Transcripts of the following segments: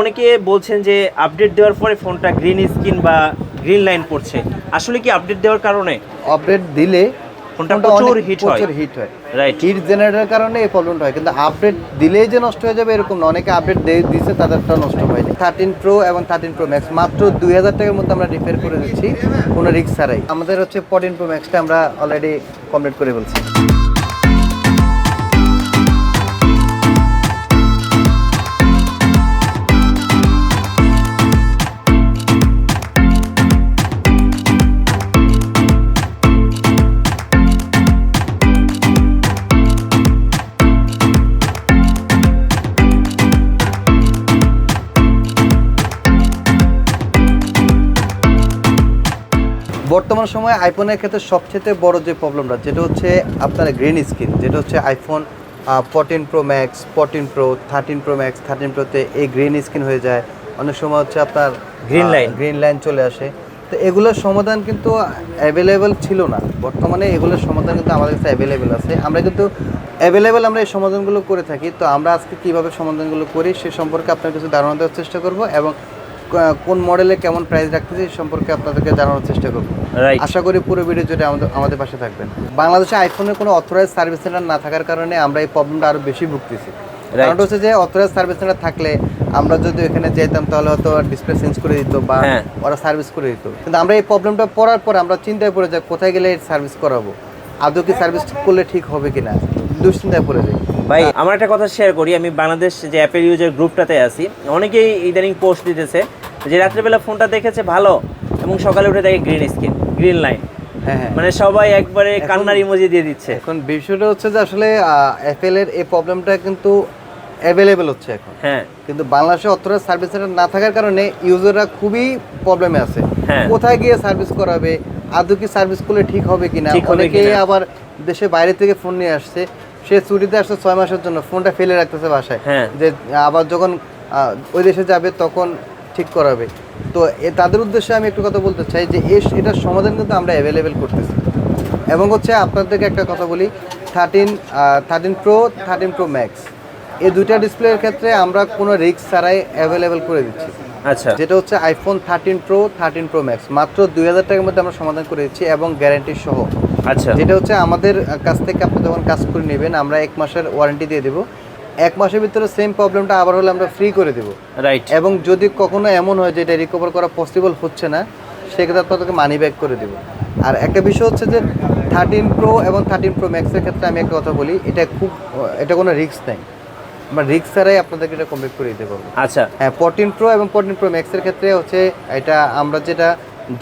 অনেকে বলছেন যে আপডেট দেওয়ার পরে ফোনটা গ্রিন স্ক্রিন বা গ্রিন লাইন পড়ছে, আসলে কি আপডেট দেওয়ার কারণে? আপডেট দিলে ফোনটা প্রচুর হিট হয়। রাইট, হিট জেনারেটরের কারণে এই প্রবলেমটা হয়, কিন্তু আপডেট দিলেই যে নষ্ট হয়ে যাবে এরকম না। অনেকে আপডেট দিচ্ছে, তাদেরটা নষ্ট হয়নি। 13 প্রো এবং 13 প্রো ম্যাক্স মাত্র 2000 টাকার মধ্যে আমরা রিপেয়ার করে দিচ্ছি, কোনো রিস্ক ছাড়াই। আমাদের হচ্ছে 14 প্রো ম্যাক্সটা আমরা অলরেডি কমপ্লিট করে ফেলছি। বর্তমান সময়ে আইফোনের ক্ষেত্রে সবচেয়ে বড় যে প্রবলেমটা, যেটা হচ্ছে আপনার গ্রিন স্ক্রিন, যেটা হচ্ছে iPhone 14 pro max, 14 pro, 13 pro max, 13 প্রোতে এই গ্রিন স্ক্রিন হয়ে যায়। অনেক সময় হচ্ছে আপনার গ্রিন লাইন চলে আসে। তো এগুলোর সমাধান কিন্তু অ্যাভেলেবেল ছিল না। বর্তমানে এগুলোর সমাধান কিন্তু আমাদের কাছে অ্যাভেলেবেল আছে। আমরা কিন্তু আমরা এই সমাধানগুলো করে থাকি। তো আমরা আজকে কীভাবে সমাধানগুলো করি সে সম্পর্কে আপনার কিছু ধারণা দেওয়ার চেষ্টা করব, এবং কোন মডেলে কেমন প্রাইস রাখতেছি সম্পর্কে আপনাদেরকে জানানোর চেষ্টা করব। আশা করি পুরো ভিডিও জুড়ে আমাদের পাশে থাকবেন। বাংলাদেশে আইফোনের কোনো অথরাইজ সার্ভিস সেন্টার না থাকার কারণে আমরা এই প্রবলেমটা আরও বেশি ভুগতেছি। কারণটা হচ্ছে যে অথরাইজ সার্ভিস সেন্টার থাকলে আমরা যদি এখানে যেতাম তাহলে হয়তো ডিসপ্লে চেঞ্জ করে দিত বা ওরা সার্ভিস করে দিত। কিন্তু আমরা এই প্রবলেমটা পড়ার পর আমরা চিন্তায় পড়ে যাই কোথায় গেলে সার্ভিস করাবো, আদৌ কি সার্ভিস করলে ঠিক হবে কিনা, দুশ্চিন্তায় পড়ে যাই। ভাই আমার একটা কথা শেয়ার করি, আমি বাংলাদেশ যে অ্যাপেল ইউজার গ্রুপটাতে আছি, অনেকেই ইদানিং পোস্ট দিতেছে যে রাত্রেবেলা ফোনটা দেখেছে ভালো এবং সকালে উঠে দেখে গ্রিন স্ক্রিন, গ্রিন লাইন। মানে সবাই একবারে কান্নার ইমোজি দিয়ে দিচ্ছে। এখন বিষয়টা হচ্ছে যে আসলে অ্যাপেলের এই প্রবলেমটা কিন্তু অ্যাভেলেবেল হচ্ছে এখন। কিন্তু বাংলাদেশে অথরাইজ সার্ভিস সেন্টার না থাকার কারণে ইউজাররা খুবই প্রবলেমে আছে। কোথায় গিয়ে সার্ভিস করাবে, আদৌ কি সার্ভিস করলে ঠিক হবে কিনা। অনেকেই আবার দেশের বাইরে থেকে ফোন নিয়ে আসছে, সে ছুটিতে আসছে 6 মাসের জন্য, ফোনটা ফেলে রাখতেছে বাসায়, যে আবার যখন ওই দেশে যাবে তখন ঠিক করাবে। তো তাদের উদ্দেশ্যে আমি একটু কথা বলতে চাই যে এটার সমাধান কিন্তু আমরা অ্যাভেলেবেল করতেছি। এবং হচ্ছে আপনাদেরকে একটা কথা বলি, 13 প্রো, 13 প্রো ম্যাক্স এই দুইটা ডিসপ্লের ক্ষেত্রে আমরা কোনো রিস্ক ছাড়াই অ্যাভেলেবেল করে দিচ্ছি। আচ্ছা, যেটা হচ্ছে আইফোন 13 প্রো, 13 প্রো ম্যাক্স মাত্র 2000 টাকার মধ্যে আমরা সমাধান করে দিচ্ছি, এবং গ্যারান্টি সহ। আচ্ছা, যেটা হচ্ছে আমাদের কাছ থেকে আপনি যখন কাজ করে নেবেন আমরা 1 মাসের ওয়ারেন্টি দিয়ে দেবো। 1 মাসের ভিতরে সেম প্রবলেমটা আবার হলে আমরা ফ্রি করে দেবো। রাইট। এবং যদি কখনো এমন হয় যে এটা রিকভার করা পসিবল হচ্ছে না, সেক্ষেত্রে আপনাদেরকে মানি ব্যাক করে দেবো। আর একটা বিষয় হচ্ছে যে 13 প্রো এবং 13 প্রো ম্যাক্সের ক্ষেত্রে আমি একটা কথা বলি, এটা কোনো রিস্ক নেই, আমরা রিস্ক ছাড়াই আপনাদেরকে এটা কমপ্লিট করে দিতে পারবো। আচ্ছা, হ্যাঁ, 14 প্রো এবং 14 প্রো ম্যাক্সের ক্ষেত্রে হচ্ছে এটা আমরা যেটা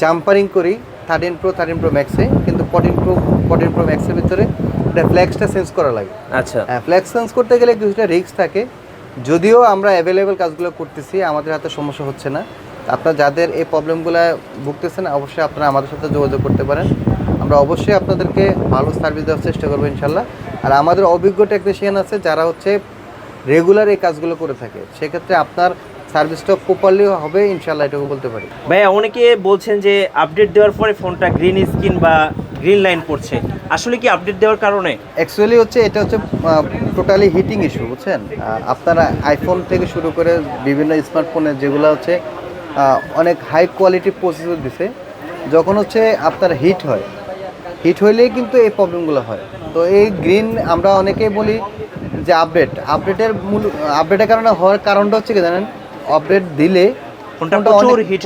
জাম্পারিং করি 13 প্রো 13 প্রো ম্যাক্সে, কিন্তু 14 প্রো ম্যাক্সের ভিতরে এটা ফ্ল্যাক্সটা চেঞ্জ করা লাগে। আচ্ছা, হ্যাঁ, ফ্ল্যাক্স চেঞ্জ করতে গেলে কিছুটা রিস্ক থাকে, যদিও আমরা অ্যাভেলেবেল কাজগুলো করতেছি, আমাদের হাতে সমস্যা হচ্ছে না। আপনারা যাদের এই প্রবলেমগুলো ভুগতেছেন অবশ্যই আপনারা আমাদের সাথে যোগাযোগ করতে পারেন। আমরা অবশ্যই আপনাদেরকে ভালো সার্ভিস দেওয়ার চেষ্টা করবো ইনশাল্লাহ। আর আমাদের অভিজ্ঞ টেকনিশিয়ান আছে যারা হচ্ছে রেগুলার এই কাজগুলো করে থাকে, সেক্ষেত্রে আপনার সার্ভিসটা প্রপারলি হবে ইনশাল্লাহ, এটুকু বলতে পারি। ভাইয়া অনেকে বলছেন যে আপডেট দেওয়ার পরে ফোনটা গ্রিন স্ক্রিন বা গ্রিন লাইন পড়ছে, আসলে কি আপডেট দেওয়ার কারণে? অ্যাকচুয়ালি হচ্ছে এটা হচ্ছে টোটালি হিটিং ইস্যু, বুঝছেন। আপনারা আইফোন থেকে শুরু করে বিভিন্ন স্মার্টফোনে যেগুলো হচ্ছে অনেক হাই কোয়ালিটি প্রসেসর দিছে, যখন হচ্ছে আপনার হিট হইলেই কিন্তু এই প্রবলেমগুলো হয়। তো এই গ্রিন আমরা অনেকেই বলি যে আপডেটের কারণে হওয়ার কারণটা হচ্ছে কি জানেন, আপডেট দিলে ফোনটা প্রচুর হিট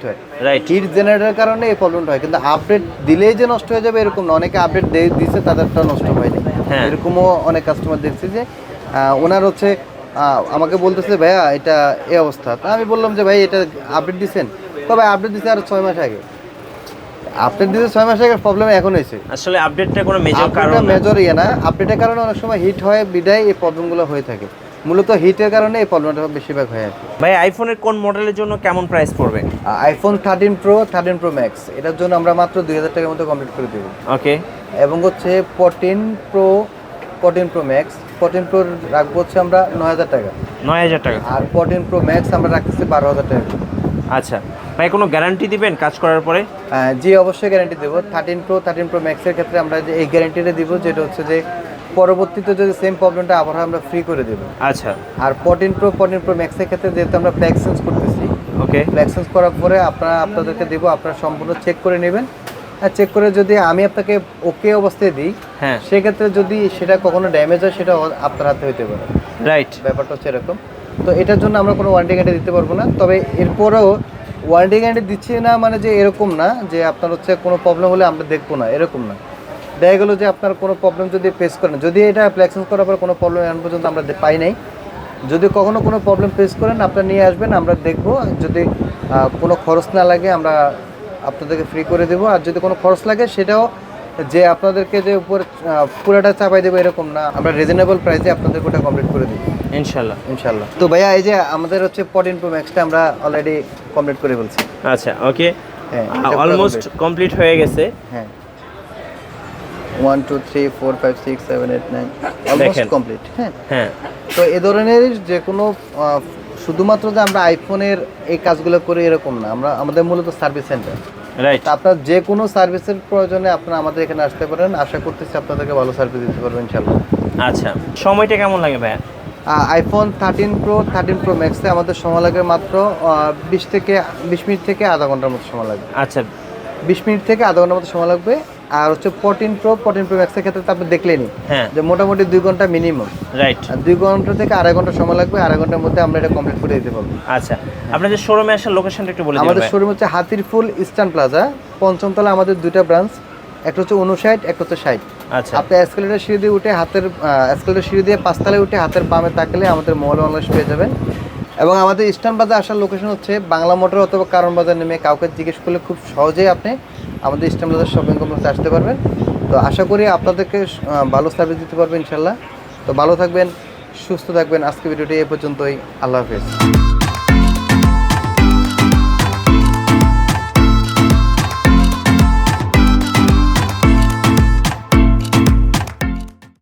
হয়। রাইট, হিট জেনারেটরের কারণে এই প্রবলেমটা হয়, কিন্তু আপডেট দিলেই যে নষ্ট হয়ে যাবে এরকম না। অনেকে আপডেট দিচ্ছে, তাদেরটা নষ্ট হয়নি। এরকমও অনেক কাস্টমার দেখছি যে ওনার হচ্ছে আমাকে বলতেছে ভাইয়া এটা এই অবস্থা। তা আমি বললাম যে ভাই এটা আপডেট দিচ্ছেন, তবে আপডেট দিচ্ছে আর 6 মাস আগে। আপডেট দিতে 6 মাস আগে প্রবলেম এখন হয়েছে। আসলে আপডেটটা কোনো মেজর কারণ না, মেজর না। আপডেটের কারণে অনেক সময় হিট হয়, বিদায় এই প্রবলেমগুলো হয়ে থাকে। মূলত হিটের কারণে এই প্রবলেমটা বেশিরভাগ হয় আর কি। ভাই আইফোনের কোন মডেলের জন্য কেমন প্রাইস পড়বে? আইফোন 13 প্রো, 13 প্রো ম্যাক্স এটার জন্য আমরা মাত্র 2000 টাকার মধ্যে কমপ্লিট করে দেবো। ওকে। এবং হচ্ছে 14 প্রো, 14 প্রো ম্যাক্স, 14 প্রো রাখবো হচ্ছে আমরা 9000 টাকা। 9000 টাকা। আর 14 প্রো ম্যাক্স আমরা রাখতেছি 12000 টাকা। আচ্ছা ভাই, কোনো গ্যারান্টি দিবেন কাজ করার পরে? জি অবশ্যই গ্যারান্টি দেবো। 13 প্রো 13 প্রো ম্যাক্সের ক্ষেত্রে আমরা যে এই গ্যারান্টিটা দিব, যেটা হচ্ছে যে পরবর্তীতে যদি সেম প্রবলেমটা আবার হয় আমরা ফ্রি করে দেবো। আচ্ছা। আর 14 Pro ম্যাক্সের ক্ষেত্রে যেহেতু আমরা ফ্ল্যাগ চেঞ্জ করতেছি, ওকে, ফ্ল্যাগ চেঞ্জ করার পরে আপনাদেরকে দেবো, আপনারা সম্পূর্ণ চেক করে নেবেন। আর চেক করে যদি আমি আপনাকে ওকে অবস্থায় দিই, হ্যাঁ, সেক্ষেত্রে যদি সেটা কখনো ড্যামেজ হয় সেটা আপনার হাতে হইতে পারে। রাইট, ব্যাপারটা হচ্ছে এরকম। তো এটার জন্য আমরা কোনো ওয়ারেন্টি গ্যারান্টি দিতে পারবো না। তবে এরপরেও ওয়ারেন্টি গ্যারান্টি দিচ্ছি না মানে যে এরকম না যে আপনার হচ্ছে কোনো প্রবলেম হলে আমরা দেখবো না, এরকম না। দেখা গেলো যে আপনার কোনো প্রবলেম যদি ফেস করেন, যদি এটা ফ্লেক্সেন্স করার পর কোনো প্রবলেম এখন পর্যন্ত আমরা পাই নাই, যদি কখনো কোনো প্রবলেম ফেস করেন আপনারা নিয়ে আসবেন, আমরা দেখবো। যদি কোনো খরচ না লাগে আমরা আপনাদেরকে ফ্রি করে দেবো। আর যদি কোনো খরচ লাগে সেটাও যে আপনাদেরকে যে উপর পুরোটা চাপাই দেবো এরকম না, আমরা রিজনেবল প্রাইসে আপনাদের ওটা কমপ্লিট করে দেবো ইনশাল্লাহ। ইনশাল্লাহ। তো ভাইয়া এই যে আমাদের হচ্ছে 14 Pro ম্যাক্সটা আমরা অলরেডি কমপ্লিট করে ফেলছি। আচ্ছা, ওকে, হ্যাঁ, অলমোস্ট কমপ্লিট হয়ে গেছে। হ্যাঁ, 1 2 3 4 5 6 7 8 9 অলমোস্ট কমপ্লিট। হ্যাঁ হ্যাঁ, তো এই ধরনের যে কোনো শুধুমাত্র যে আমরা আইফোনের এই কাজগুলো করি এরকম না, আমরা আমাদের মূলত সার্ভিস সেন্টার। রাইট, আপনার যে কোনো সার্ভিসের প্রয়োজনে আপনারা আমাদের এখানে আসতে পারেন, আশা করতেছি আপনাদেরকে ভালো সার্ভিস দিতে পারবো ইনশাল্লাহ। আচ্ছা, সময়টা কেমন লাগে ভাইয়া? আইফোন 13 Pro ম্যাক্সে আমাদের সময় লাগে মাত্র 20 মিনিট থেকে আধা ঘন্টার মতো সময় লাগবে। আচ্ছা, 20 মিনিট থেকে আধা ঘন্টার মতো সময় লাগবে। আর হচ্ছে 14 Pro ম্যাক্সের ক্ষেত্রে তো আপনি দেখলেনই, হ্যাঁ, যে মোটামুটি 2 ঘন্টা মিনিমাম। রাইট, আর 2 ঘন্টা থেকে আড়াই ঘন্টা সময় লাগবে, আড়াই ঘন্টার মধ্যে আমরা এটা কমপ্লিট করে দিতে পারবো। আচ্ছা, আপনাদের শোরুমে আসার লোকেশনটা একটু বলে দিন। আমাদের শোরুম হচ্ছে হাতিরপুল ইস্টার্ন প্লাজা, পঞ্চম তলা। আমাদের দুইটা ব্রাঞ্চ, একটা হচ্ছে 59, একটা হচ্ছে 60। আচ্ছা, আপনি এসকেলেটর সিঁড়ি দিয়ে উঠে এসকেলেটর সিঁড়ি দিয়ে 5 তলায় উঠে হাতের বামে তাকালে আমাদের মহল বাংলাদেশ পেয়ে যাবেন। এবং আমাদের ইস্টার্ন প্লাজা আসার লোকেশন হচ্ছে বাংলা মোটর অথবা কারণ বাজার নেমে কাউকে জিজ্ঞেস করলে খুব সহজেই আপনি আমাদের ইস্টার্ন প্লাজার শপিং কমপ্লেক্সে আসতে পারবেন। তো আশা করি আপনাদেরকে ভালো সার্ভিস দিতে পারবেন ইনশাল্লাহ। তো ভালো থাকবেন, সুস্থ থাকবেন। আজকে ভিডিওটি এই পর্যন্তই। আল্লাহ হাফেজ।